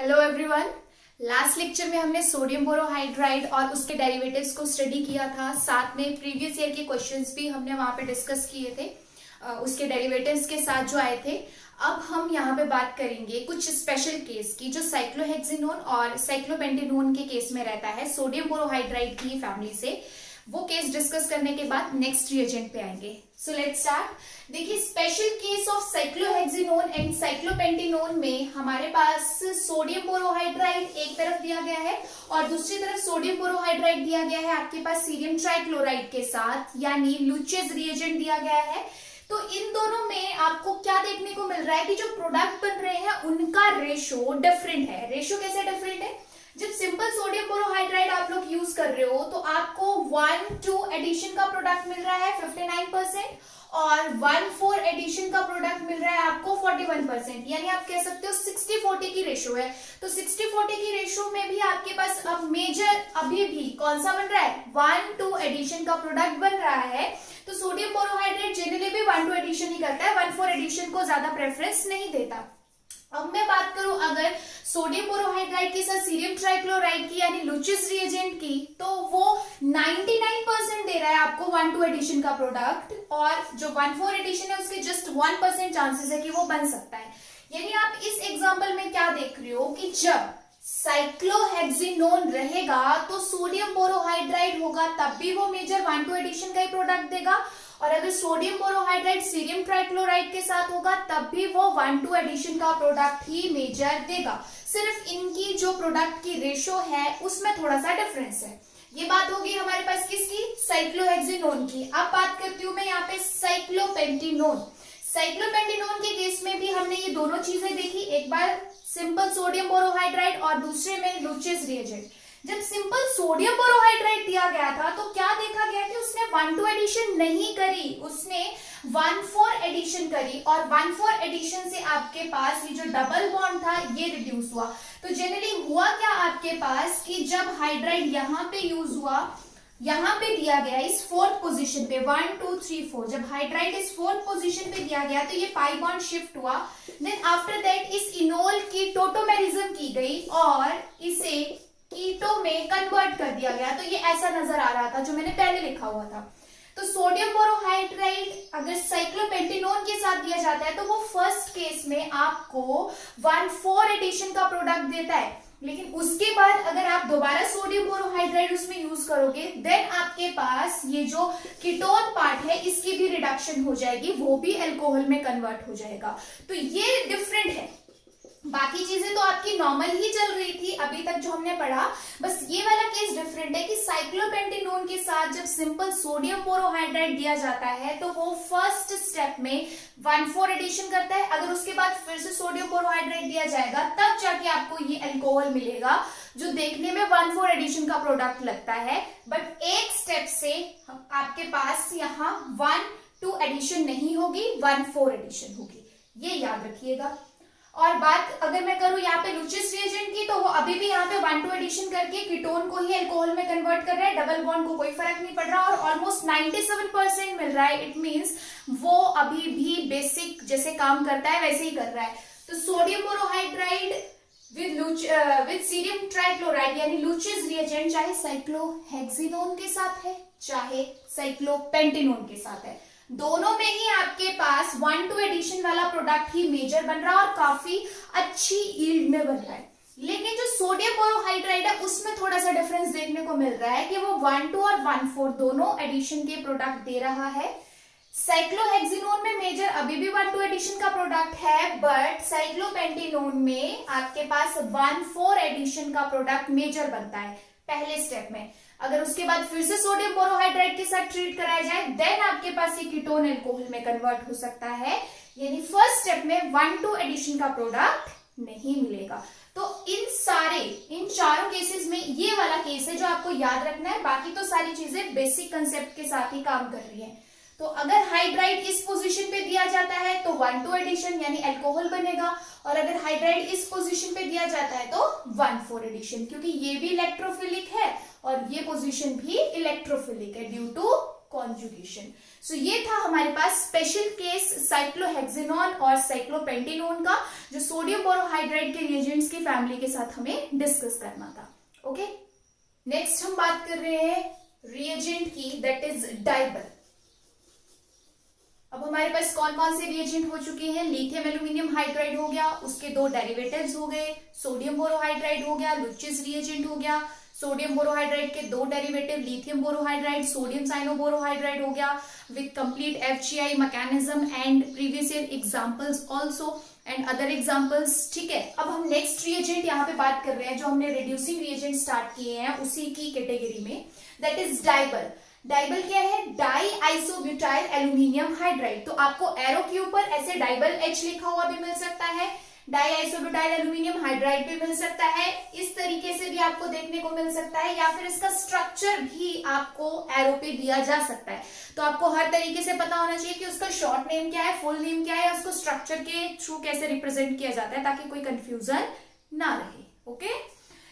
Hello everyone. Last lecture में हमने sodium borohydride और उसके डेरिवेटिव्स को स्टडी किया था। साथ में प्रीवियस ईयर के क्वेश्चंस भी हमने वहां पे डिस्कस किए थे उसके डेरिवेटिव्स के साथ जो आए थे। अब हम यहाँ पे बात करेंगे कुछ स्पेशल केस की जो साइक्लोहेक्सिनोन और साइक्लोपेंटेनोन के केस में रहता है, सोडियम बोरोहाइड्राइड की फैमिली से। वो केस डिस्कस करने के बाद नेक्स्ट रिएजेंट पे आएंगे। So let's start. देखिए, स्पेशल केस ऑफ साइक्लोहेक्सिनोन एंड साइक्लोपेंटेनोन में हमारे पास सोडियम बोरोहाइड्राइड एक तरफ दिया गया है और दूसरी तरफ सोडियम बोरोहाइड्राइड दिया गया है आपके पास सीरियम ट्राइक्लोराइड के साथ, यानी लुचेज रिएजेंट दिया गया है। तो इन दोनों में आपको क्या देखने को मिल रहा है कि जो प्रोडक्ट बन रहे हैं उनका रेशो डिफरेंट है। रेशो कैसे डिफरेंट है? जब सिंपल सोडियम बोरोहाइड्राइड आप लोग यूज कर रहे हो तो आपको 1,2 एडिशन का प्रोडक्ट मिल रहा है 59% और 1,4 एडिशन का प्रोडक्ट मिल रहा है आपको 41%, यानी आप कह सकते हो 60-40 की रेशो है। तो 60-40 की रेशो में भी आपके पास अब मेजर अभी भी कौन सा बन रहा है? 1,2 एडिशन का प्रोडक्ट बन रहा है। तो सोडियम बोरोहाइड्राइड जनरली भी 1,2 एडिशन ही करता है, 1,4 एडिशन को ज्यादा प्रेफरेंस नहीं देता। अब मैं बात करूं अगर सोडियम बोरोहाइड्राइड के साथ सीरियम ट्राइक्लोराइड की यानी लुचेस रिएजेंट की, तो वो 99% दे रहा है आपको 1,2 एडिशन का प्रोडक्ट और जो 1,4 एडिशन है उसके जस्ट 1% चांसेस है कि वो बन सकता है। यानी आप इस एग्जांपल में क्या देख रहे हो कि जब साइक्लोहेक्सिनोन रहेगा तो सोडियम बोरोहाइड्राइड होगा, तब भी वो मेजर 1,2 एडिशन का ही प्रोडक्ट देगा, और अगर सोडियम बोरोहाइड्राइड सीरियम ट्राइक्लोराइड के साथ होगा तब भी वो 1,2 एडिशन का प्रोडक्ट ही मेजर देगा। सिर्फ इनकी जो प्रोडक्ट की रेशो है उसमें थोड़ा सा डिफरेंस है। ये बात होगी हमारे पास किसकी? साइक्लोहेक्सिनोन की। अब बात करती हूं मैं यहाँ पे साइक्लोपेंटेनोन। साइक्लोपेंटेनोन के केस में भी हमने ये दोनों चीजें देखी, एक बार सिंपल सोडियम बोरोहाइड्राइड और दूसरे में लुचेस रिएजेंट। जब सिंपल सोडियम बोरोहाइड्राइड दिया गया था तो क्या देखा गया कि उसने 1,2 एडिशन नहीं करी, उसने 1,4 एडिशन करी और 1,4 एडिशन से आपके पास ये जो डबल बॉन्ड था ये रिड्यूस हुआ। तो जनरली हुआ क्या आपके पास कि जब हाइड्राइड यहाँ पे यूज हुआ, यहाँ पे दिया गया इस 4th पोजीशन पे 1, 2, 3, 4, जब हाइड्राइड इस 4th पोजीशन पे दिया गया तो ये पाई बॉन्ड शिफ्ट हुआ। देन आफ्टर दैट इस इनोल की टोटोमेरिज्म की गई और इसे कीटो में कन्वर्ट कर दिया गया। तो ये ऐसा नजर आ रहा था जो मैंने पहले लिखा हुआ था। तो सोडियम बोरोहाइड्राइड अगर साइक्लोपेंटेनोन के साथ दिया जाता है तो वो फर्स्ट केस में आपको 1,4 एडिशन का प्रोडक्ट देता है, लेकिन उसके बाद अगर आप दोबारा सोडियम बोरोहाइड्राइड उसमें यूज करोगे देन आपके पास ये जो कीटोन पार्ट है इसकी भी रिडक्शन हो जाएगी, वो भी अल्कोहल में कन्वर्ट हो जाएगा। तो ये डिफरेंट है। बाकी चीजें तो आपकी नॉर्मल ही चल रही थी अभी तक जो हमने पढ़ा, बस ये वाला केस डिफरेंट है कि साइक्लोपेंटेनोन के साथ जब सिंपल सोडियम बोरोहाइड्राइड दिया जाता है तो वो फर्स्ट स्टेप में 1,4 एडिशन करता है। अगर उसके बाद फिर से सोडियम बोरोहाइड्राइड दिया जाएगा तब जाके आपको ये अल्कोहल मिलेगा जो देखने में 1,4 एडिशन का प्रोडक्ट लगता है, बट एक स्टेप से आपके पास यहाँ 1,2 एडिशन नहीं होगी, 1,4 एडिशन होगी। ये याद रखिएगा। और बात अगर मैं करूं यहाँ पे लुचेस रिएजेंट की, तो वो अभी भी यहाँ पे 1,2 एडिशन करके कीटोन को ही अल्कोहल में कन्वर्ट कर रहा है, डबल बॉन्ड को कोई फर्क नहीं पड़ रहा और ऑलमोस्ट 97% मिल रहा है। इट मींस वो अभी भी बेसिक जैसे काम करता है वैसे ही कर रहा है। तो sodium borohydride with cerium trichloride यानी लुचेस रिएजेंट चाहे साइक्लोहेक्सिनोन के साथ है चाहे साइक्लोपेंटेनोन के साथ है, दोनों में ही आपके पास 1,2 एडिशन वाला प्रोडक्ट ही मेजर बन रहा है और काफी अच्छी यील्ड में बन रहा है। लेकिन जो सोडियम बोरोहाइड्राइड है उसमें थोड़ा सा डिफरेंस देखने को मिल रहा है कि वो 1,2 और 1,4 दोनों एडिशन के प्रोडक्ट दे रहा है। साइक्लोहेक्सिनोन में मेजर अभी भी 1,2 एडिशन का प्रोडक्ट है, बट साइक्लोपेंटेनोन में आपके पास 1,4 एडिशन का प्रोडक्ट मेजर बनता है पहले स्टेप में। अगर उसके बाद फिर से सोडियम बोरोहाइड्राइड के साथ ट्रीट कराया जाए देन आपके पास ये कीटोन अल्कोहल में कन्वर्ट हो सकता है, यानी फर्स्ट स्टेप में 1,2 एडिशन का प्रोडक्ट नहीं मिलेगा। तो इन चारों केसेस में ये वाला केस है जो आपको याद रखना है, बाकी तो सारी चीजें बेसिक कंसेप्ट के साथ ही काम कर रही है। तो अगर हाइड्राइड इस पोजीशन पे दिया जाता है तो 1,2 एडिशन यानी अल्कोहल बनेगा, और अगर हाइड्राइड इस पोजीशन पे दिया जाता है तो 1,4 एडिशन, क्योंकि ये भी इलेक्ट्रोफिलिक है और ये पोजीशन भी इलेक्ट्रोफिलिक है ड्यू टू कॉन्जुगेशन। सो ये था हमारे पास स्पेशल केस साइक्लोहेक्सेनॉन और साइक्लोपेंटेनोन का, जो सोडियम बोरोहाइड्राइड के रिएजेंट्स की फैमिली के साथ हमें डिस्कस करना था। ओके, नेक्स्ट हम बात कर रहे हैं रिएजेंट की, दैट इज डाइबल। अब हमारे पास कौन कौन से रिएजेंट हो चुके हैं? लिथियम एल्यूमिनियम हाइड्राइड हो गया, उसके दो डेरिवेटिव्स हो गए, सोडियम बोरोहाइड्राइड हो गया, लुचिस रिएजेंट हो गया, सोडियम बोरोहाइड्राइड के दो डेरिवेटिव लिथियम बोरोहाइड्राइड, सोडियम साइनोबोरोहाइड्राइड हो गया with complete FGI mechanism and previous year examples also and other examples. ठीक है, अब हम नेक्स्ट रिएजेंट यहाँ पे बात कर रहे हैं, जो हमने रिड्यूसिंग रिएजेंट स्टार्ट किए हैं उसी की कैटेगरी में, दैट इज डाइबल। डाइबल क्या है? Die isobutyl aluminium hydride. तो आपको एरो के ऊपर ऐसे डाइबल H लिखा हुआ भी मिल सकता है, डाई आइसोब्यूटाइल एल्यूमिनियम हाइड्राइड भी मिल सकता है, इस तरीके से भी आपको देखने को मिल सकता है, या फिर इसका स्ट्रक्चर भी आपको एरो पे दिया जा सकता है। तो आपको हर तरीके से पता होना चाहिए कि उसका शॉर्ट नेम क्या है, फुल नेम क्या है, या उसको स्ट्रक्चर के थ्रू कैसे रिप्रेजेंट किया जाता है, ताकि कोई कंफ्यूजन ना रहे। ओके,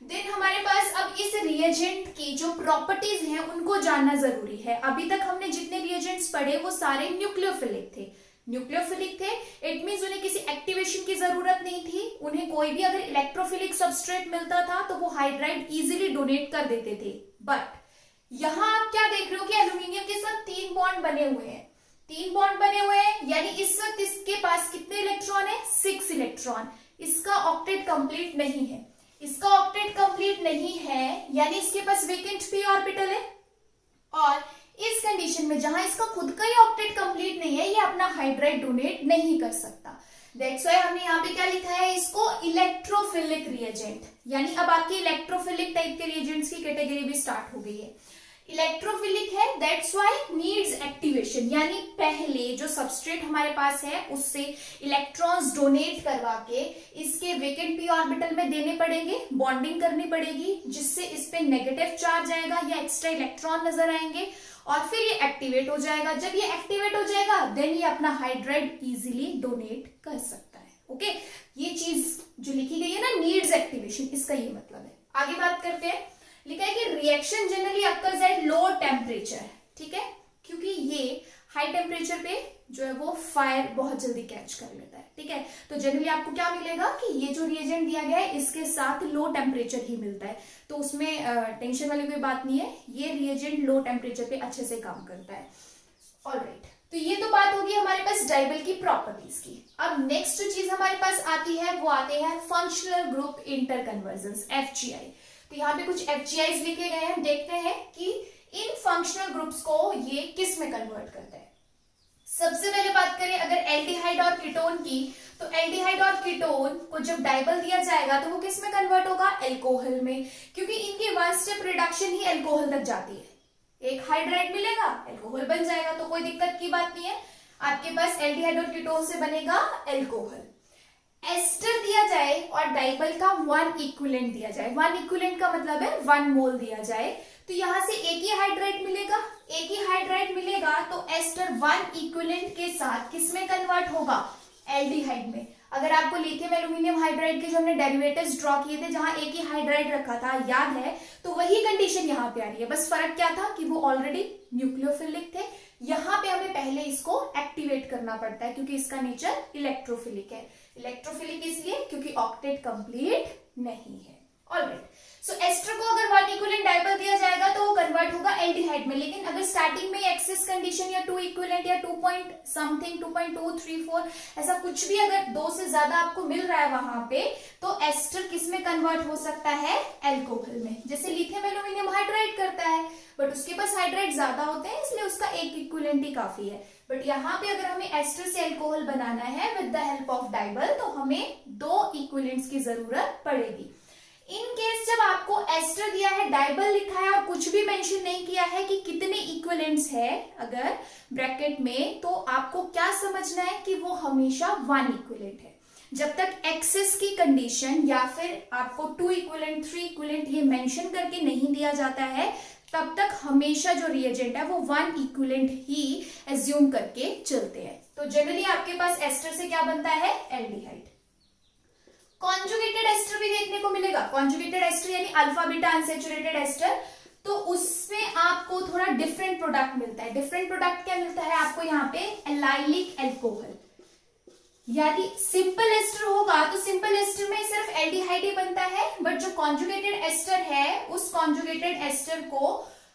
देन हमारे पास अब इस रिएजेंट की जो प्रॉपर्टीज हैं उनको जानना जरूरी है। अभी तक हमने जितने रिएजेंट्स पढ़े वो सारे न्यूक्लियोफिलिक थे। न्यूक्लियोफिलिक थे, इट मींस उन्हें किसी एक्टिवेशन की जरूरत नहीं थी, उन्हें कोई भी अगर इलेक्ट्रोफिलिक सबस्ट्रेट मिलता था तो वो हाइड्राइड इजीली डोनेट कर देते थे। बट यहां आप क्या देख रहे हो कि एल्यूमिनियम के साथ 3 बॉन्ड बने हुए हैं, 3 बॉन्ड बने हुए हैं, यानी इस वक्त इसके पास कितने इलेक्ट्रॉन है? 6 इलेक्ट्रॉन। इसका ऑक्टेट कंप्लीट नहीं है, इसका ऑक्टेट कंप्लीट नहीं है, यानी इसके पास वेकेंट p ऑर्बिटल है, और इस कंडीशन में जहां इसका खुद का ही ऑक्टेट कंप्लीट नहीं है, ये अपना हाइड्राइड डोनेट नहीं कर सकता। दैट्स व्हाई हमने यहाँ पे क्या लिखा है? इसको इलेक्ट्रोफिलिक रिएजेंट। यानी अब आपकी इलेक्ट्रोफिलिक टाइप के रिएजेंट्स की कैटेगरी भी स्टार्ट हो गई है। इलेक्ट्रोफिलिक है, दैट्स व्हाई नीड्स एक्टिवेशन, यानी पहले जो सबस्ट्रेट हमारे पास है उससे इलेक्ट्रॉन्स डोनेट करवा के इसके वेकेंट p ऑर्बिटल में देने पड़ेंगे, बॉन्डिंग करनी पड़ेगी, जिससे इस पे नेगेटिव चार्ज आएगा या एक्स्ट्रा इलेक्ट्रॉन नजर आएंगे, और फिर ये एक्टिवेट हो जाएगा। जब ये एक्टिवेट हो जाएगा देन ये अपना हाइड्राइड इजीली डोनेट कर सकता है। ओके, ये चीज जो लिखी गई है ना, नीड्स एक्टिवेशन, इसका ये मतलब है। आगे बात करते हैं, लिखा है कि reaction generally occurs at low temperature. ठीक है, क्योंकि ये हाई टेम्परेचर पे जो है वो फायर बहुत जल्दी कैच कर लेता है। ठीक है, तो जनरली आपको क्या मिलेगा कि ये जो रिएजेंट दिया गया है इसके साथ लो टेम्परेचर ही मिलता है, तो उसमें टेंशन वाली कोई बात नहीं है, ये रिएजेंट लो टेम्परेचर पे अच्छे से काम करता है। ऑलराइट, तो ये तो बात होगी हमारे पास डाइबल की प्रॉपर्टीज की। अब नेक्स्ट जो चीज हमारे पास आती है वो आते हैं फंक्शनल ग्रुप इंटरकन्वर्जन्स, FGI। तो यहाँ पे कुछ FGIs लिखे गए हैं, देखते हैं कि इन फंक्शनल ग्रुप्स को ये किस में कन्वर्ट करते हैं। सबसे पहले बात करें अगर एल्डिहाइड और कीटोन की, तो एल्डिहाइड और कीटोन को जब डाइबल दिया जाएगा तो वो किस में कन्वर्ट होगा? एल्कोहल में, क्योंकि इनकी वन स्टेप रिडक्शन ही एल्कोहल तक जाती है। एक हाइड्राइड मिलेगा, एल्कोहल बन जाएगा, तो कोई दिक्कत की बात नहीं है। आपके पास एल्डिहाइड और कीटोन से बनेगा एल्कोहल। एस्टर दिया जाए और डाइबल का 1 इक्विवेलेंट दिया जाए, 1 इक्विवेलेंट का मतलब है 1 मोल दिया जाए, तो यहां से एक ही हाइड्राइड मिलेगा, एक ही हाइड्राइड मिलेगा, तो एस्टर 1 इक्विवेलेंट के साथ किस में कन्वर्ट होगा? एल्डिहाइड में। अगर आपको लिथियम एल्यूमिनियम हाइड्राइड के जो हमने डेरिवेटिव्स ड्रॉ किए थे जहां एक ही हाइड्राइड रखा था, याद है, तो वही कंडीशन यहाँ पे आ रही है, बस फर्क क्या था कि वो ऑलरेडी न्यूक्लियोफिलिक थे, यहाँ पे हमें पहले इसको एक्टिवेट करना पड़ता है क्योंकि इसका नेचर इलेक्ट्रोफिलिक है। इलेक्ट्रोफिलिक इसलिए क्योंकि ऑक्टेट कंप्लीट नहीं है। ऑलराइट, सो एस्टर को अगर 1 इक्विवेलेंट डाइबल दिया जाएगा तो वो कन्वर्ट होगा एल्डिहाइड में, लेकिन अगर स्टार्टिंग में एक्सेस कंडीशन या 2 इक्विवेलेंट या 2 पॉइंट समथिंग 2.234 ऐसा कुछ भी अगर 2 से ज्यादा आपको मिल रहा है वहां पे, तो एस्टर किस में कन्वर्ट हो सकता है? एल्कोहल में, जैसे लिथियम एल्यूमिनियम हाइड्राइड करता है, बट उसके पास हाइड्राइड ज्यादा होते हैं इसलिए उसका 1 इक्विवेलेंट ही काफी है। बट यहाँ पे अगर हमें एस्टर से एल्कोहल बनाना है विद द हेल्प ऑफ डाइबल, तो हमें 2 इक्विवेलेंट्स की जरूरत पड़ेगी। इन केस जब आपको एस्टर दिया है, डाइबल लिखा है और कुछ भी मेंशन नहीं किया है कि कितने इक्विवेलेंट्स है अगर ब्रैकेट में, तो आपको क्या समझना है कि वो हमेशा 1 इक्विवेलेंट है। जब तक एक्सेस की कंडीशन या फिर आपको 2 इक्विवेलेंट 3 इक्विवेलेंट ये मेंशन करके नहीं दिया जाता है, तब तक हमेशा जो रिएजेंट है वो 1 इक्विवेलेंट ही एज्यूम करके चलते हैं। तो जनरली आपके पास एस्टर से क्या बनता है? एल्डिहाइड। कॉन्जुगेटेड एस्टर भी देखने को मिलेगा। कॉन्जुगेटेड एस्टर यानी अल्फा बीटा अनसैचुरेटेड एस्टर, तो उसमें आपको थोड़ा डिफरेंट प्रोडक्ट मिलता है। डिफरेंट प्रोडक्ट क्या मिलता है आपको यहाँ पे, एलाइलिक अल्कोहल। यदि सिंपल एस्टर होगा तो सिंपल एस्टर में सिर्फ एल्डिहाइड ही बनता है, बट जो कॉन्जुगेटेड एस्टर है उस कॉन्जुगेटेड एस्टर को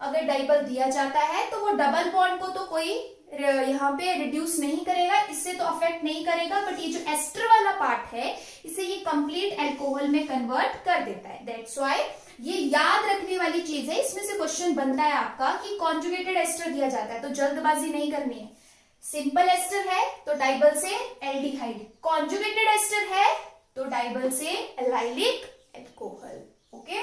अगर डाइबल दिया जाता है तो वो डबल बॉन्ड को तो कोई यहाँ पे रिड्यूस नहीं करेगा, इससे तो अफेक्ट नहीं करेगा, बट ये जो एस्टर वाला पार्ट है इसे ये कंप्लीट अल्कोहल में कन्वर्ट कर देता है। दैट्स व्हाई ये याद रखने वाली चीज है। इसमें से क्वेश्चन बनता है आपका कि कॉन्जुगेटेड एस्टर दिया जाता है तो जल्दबाजी नहीं करनी है। सिंपल एस्टर है तो डाइबल से एल्डिहाइड, कॉन्जुगेटेड एस्टर है तो डाइबल से एलाइलिक अल्कोहल। ओके,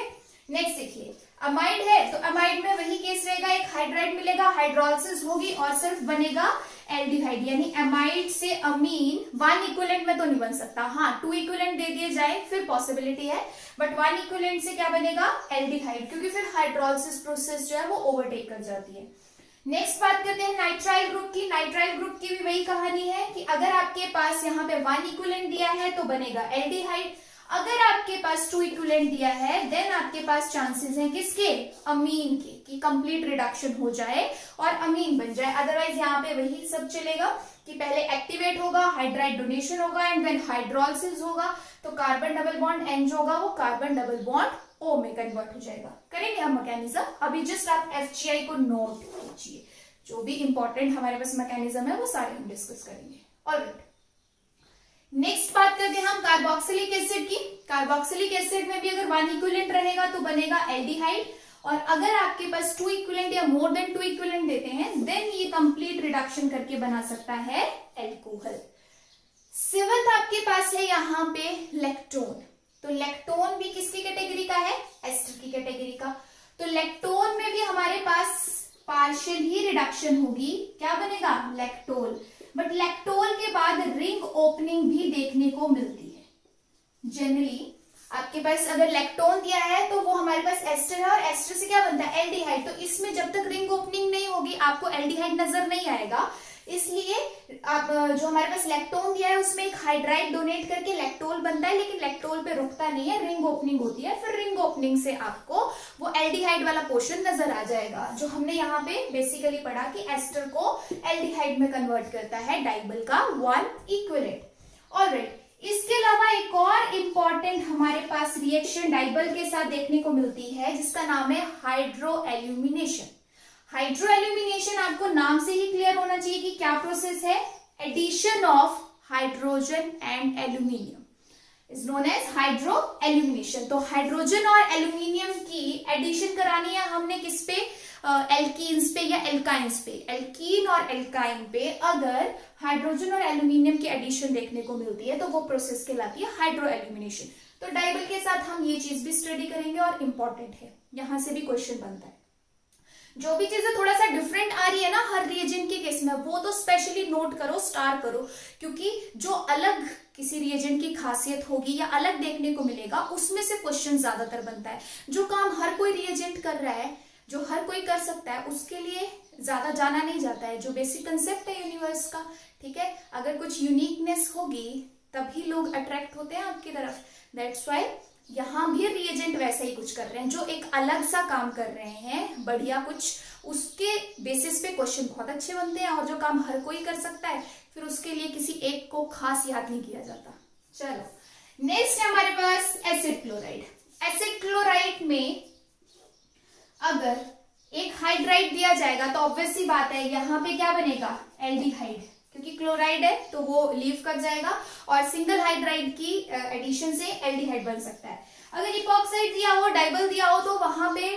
नेक्स्ट देखिए, अमाइड है तो अमाइड में वही केस रहेगा, एक हाइड्राइड मिलेगा, हाइड्रोलिसिस होगी और सिर्फ बनेगा एल्डिहाइड, यानी अमाइड से अमीन 1 इक्विवेलेंट में तो नहीं बन सकता। हाँ, 2 इक्विवेलेंट दे दिए जाए फिर पॉसिबिलिटी है, बट 1 इक्विवेलेंट से क्या बनेगा, एल्डिहाइड, क्योंकि फिर हाइड्रोलिसिस प्रोसेस जो है वो ओवरटेक कर जाती है। नेक्स्ट बात करते हैं नाइट्राइल ग्रुप की। नाइट्राइल ग्रुप की भी वही कहानी है कि अगर आपके पास यहाँ पे 1 इक्विवेलेंट दिया है तो बनेगा एल्डिहाइड, अगर आपके पास 2 इक्विवेलेंट दिया है देन आपके पास चांसेस हैं किसके, अमीन के, कि कंप्लीट रिडक्शन हो जाए और अमीन बन जाए। अदरवाइज यहाँ पे वही सब चलेगा कि पहले एक्टिवेट होगा, हाइड्राइड डोनेशन होगा एंड देन हाइड्रोलिसिस होगा, तो कार्बन डबल बॉन्ड एन जो होगा वो कार्बन डबल बॉन्ड ओ में कन्वर्ट हो जाएगा। करेंगे हम मैकेनिज्म, अभी जस्ट आप FGI को नोट कीजिए, जो भी इंपॉर्टेंट हमारे पास मैकेनिज्म है वो सारे हम डिस्कस करेंगे। ऑलराइट, नेक्स्ट बात करते हैं हम कार्बोक्सिलिक एसिड की। कार्बोक्सिलिक एसिड में भी अगर 1 इक्विवेलेंट रहेगा तो बनेगा एल्डिहाइड, और अगर आपके पास 2 इक्विवेलेंट या मोर देन 2 इक्विवेलेंट देते हैं देन ये कंप्लीट रिडक्शन करके बना सकता है एल्कोहल। सेवंथ आपके पास है यहाँ पे लेक्टोन, तो लेक्टोन भी किसकी कैटेगरी का है, एस्टर की कैटेगरी का। तो लेक्टोन में भी हमारे पास पार्शियल ही रिडक्शन होगी, क्या बनेगा, लैक्टोल, बट लैक्टोल के बाद रिंग ओपनिंग भी देखने को मिलती है। जनरली आपके पास अगर लैक्टोन दिया है तो वो हमारे पास एस्टर है और एस्टर से क्या बनता है, एल्डिहाइड, तो इसमें जब तक रिंग ओपनिंग नहीं होगी आपको एल्डिहाइड नजर नहीं आएगा, इसलिए आप जो हमारे पास लैक्टोन दिया है उसमें एक हाइड्राइड डोनेट करके लैक्टोल बनता है, लेकिन लैक्टोल पे रुकता नहीं है, रिंग ओपनिंग होती है, फिर रिंग ओपनिंग से आपको वो एल्डिहाइड वाला पोर्शन नजर आ जाएगा, जो हमने यहाँ पे बेसिकली पढ़ा कि एस्टर को एल्डिहाइड में कन्वर्ट करता है डाइबल का 1 इक्विवेलेंट। ऑलराइट, इसके अलावा एक और इंपॉर्टेंट हमारे पास रिएक्शन डाइबल के साथ देखने को मिलती है जिसका नाम है हाइड्रो एल्यूमिनेशन। हाइड्रो एल्यूमिनेशन आपको नाम से ही क्लियर होना चाहिए कि क्या प्रोसेस है, addition of hydrogen and aluminium is known as hydro alumination. तो हाइड्रोजन और एल्यूमिनियम की एडिशन करानी है हमने किस पे, एल्कीन्स पे या एल्काइंस पे। एल्कीन और एल्काइन पे अगर हाइड्रोजन और एल्यूमिनियम की एडिशन देखने को मिलती है तो वो प्रोसेस कहलाती है हाइड्रो एल्यूमिनेशन। तो डाइबल के साथ हम ये चीज भी स्टडी करेंगे और इंपॉर्टेंट है, यहां से भी क्वेश्चन बनता है। जो भी चीजें थोड़ा सा डिफरेंट आ रही है ना हर रिएजेंट के केस में, वो तो स्पेशली नोट करो, स्टार करो, क्योंकि जो अलग किसी रिएजेंट की खासियत होगी या अलग देखने को मिलेगा उसमें से क्वेश्चन ज्यादातर बनता है। जो काम हर कोई रिएजेंट कर रहा है, जो हर कोई कर सकता है, उसके लिए ज्यादा जाना नहीं जाता है, जो बेसिक कंसेप्ट है यूनिवर्स का, ठीक है। अगर कुछ यूनिकनेस होगी तभी लोग अट्रैक्ट होते हैं आपकी तरफ। दैट्स व्हाई यहाँ भी रिएजेंट वैसा ही कुछ कर रहे हैं, जो एक अलग सा काम कर रहे हैं बढ़िया कुछ, उसके बेसिस पे क्वेश्चन बहुत अच्छे बनते हैं, और जो काम हर कोई कर सकता है फिर उसके लिए किसी एक को खास याद नहीं किया जाता। चलो नेक्स्ट है हमारे पास एसिड क्लोराइड। एसिड क्लोराइड में अगर एक हाइड्राइड दिया जाएगा तो ऑब्वियस सी बात है यहाँ पे क्या बनेगा, एल्डिहाइड, क्योंकि क्लोराइड है तो वो लीव कर जाएगा और सिंगल हाइड्राइड की एडिशन से एल्डिहाइड बन सकता है। अगर इपॉक्साइड दिया हो, डाइबल दिया हो, तो वहां पे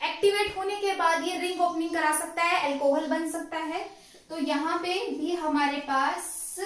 एक्टिवेट होने के बाद ये रिंग ओपनिंग करा सकता है, अल्कोहल बन सकता है। तो यहाँ पे भी हमारे पास